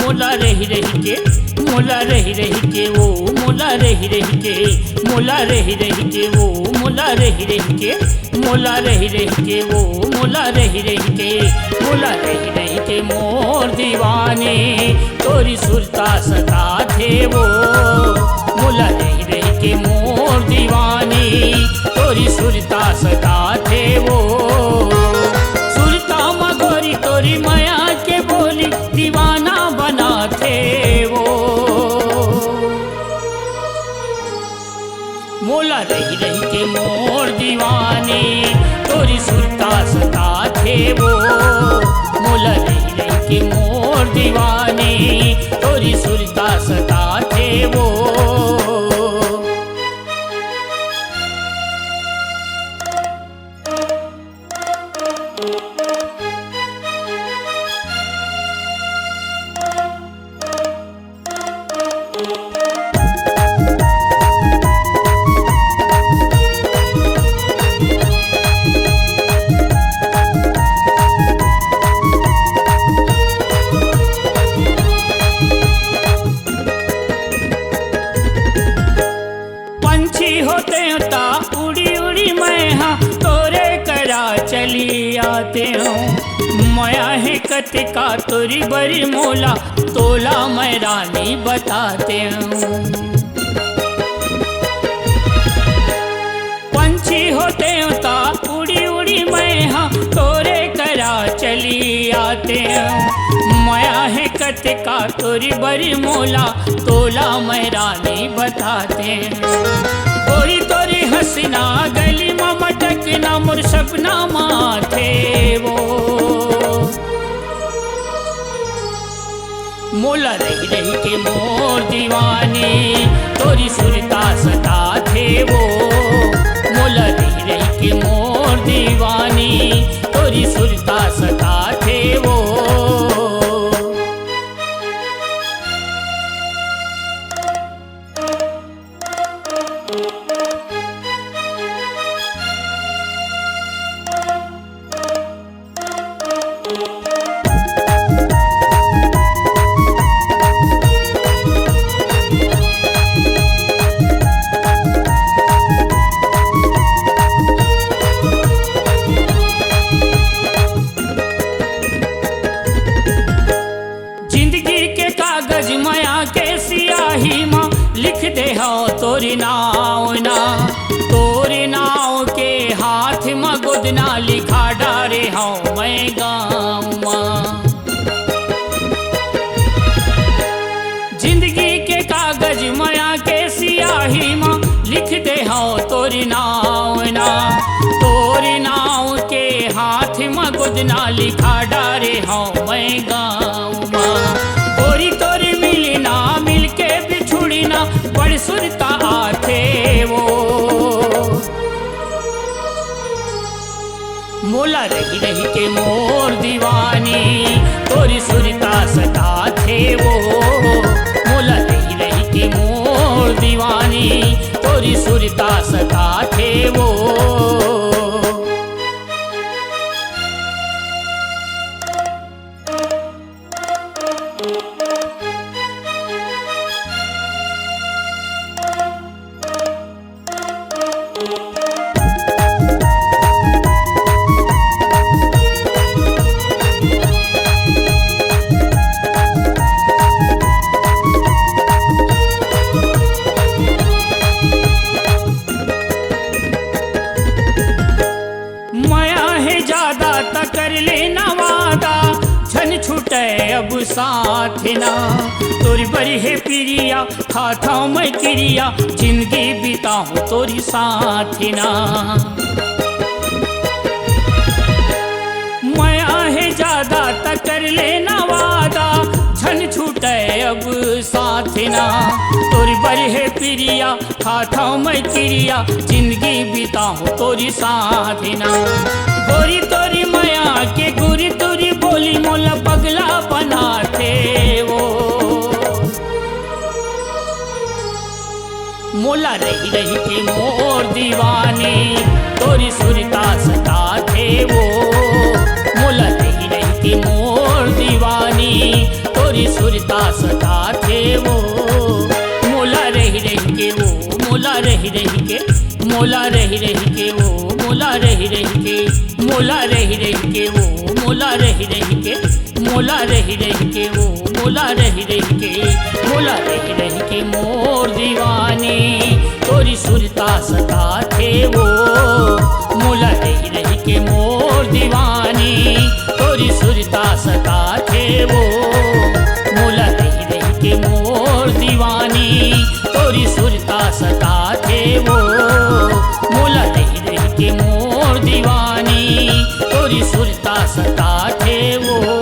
मोला रही रही के, मोला रही रही के वो, मोला रही रही के, मोला रही रही के वो, मोला रही रही के, मोला रही रही के वो, मोला रही रही के, मोला रही रही के मोर दीवाने तोरी सुरता सता थे वो, मोला रही रही के मोर दीवाने तोरी सुरता सता थे वो। सुरता मगोरी तोरी माया के बोली दीवाना बना थे वो, मोला रही रही के मोर दीवाने तोरी सुरता सता थे वो, मोला रही रही के मोर दीवाने तोरी सुरता सता थे वो। होते ता उड़ी उड़ी मैं हाँ तोरे करा चली आते हूँ, माया है कतिका तोरी बड़ी मोला तोला मैं रानी बताते हूँ। पंछी होते ता उड़ी उड़ी मैं हाँ तोरे करा चली आते हूँ, माया है कतिका तोरी बड़ी मोला तोला मैं रानी बताते हैं। तोरी तोरी हसीना गली में मटकना मोर सपना माथे वो, मोला रही रही के मोर दीवाने तोरी सुरता सता थे वो, मोला रही रही के मोर दीवाने तोरी सुरता सता थे वो। कागज माया के सियाही माँ लिख दे हो तोरी नाव ना, तोरी नाव के हाथ में गोदना लिखा डारे हो मैं गाँव माँ। जिंदगी के कागज माया के सियाही माँ लिख दे हो तोरी नाव ना, तोरी नाव के हाथ में गोदना लिखा डारे हो मैं गाँव माँ। तोरी तोरी मिली ना मिल के बिछुड़ी ना बड़ सुरता आथे वो, मोला रही रही के मोर दीवानी तोरी सुरता सता थे वो, मोला रही रही के मोर दीवानी तोरी सुरता सता थे वो। कर लेना वादा झन छूटे अब साथ ना, तोरी बड़ी है प्रिया खाता मैं क्रिया जिंदगी बिताऊं तोरी साथ ना। माया है ज्यादा तक कर लेना वादा झन छूटे अब साथ ना, तोरी बड़ी है प्रिया खाता मैं क्रिया जिंदगी बिताऊं तोरी साथ ना। गोरी तोरी माया के गोरी तोरी बोली मोला पगला बनाते वो, मोला रही रही के मोर दीवाने तोरी सुरता सता थे वो, मोला रही रही के मोर दीवानी तोरी तोरी सुरता सता थे वो मोला रही रही के वो मोला रही रही के मोला रही रही के वो मोला रही रही के मोला रही रही के वो मोला रही रही के मोला रही रही के वो मोला रही रही के मोला रही रही के मोर दीवानी तोरी सुरता सता थे वो मोला रही रही के मोर दीवानी तोरी सुरता सता थे वो मोला रही रही के मोर दीवानी तोरी सुरता सता थे वो मोला रही रही के मोर दीवानी तोरी सुरता सता थे वो।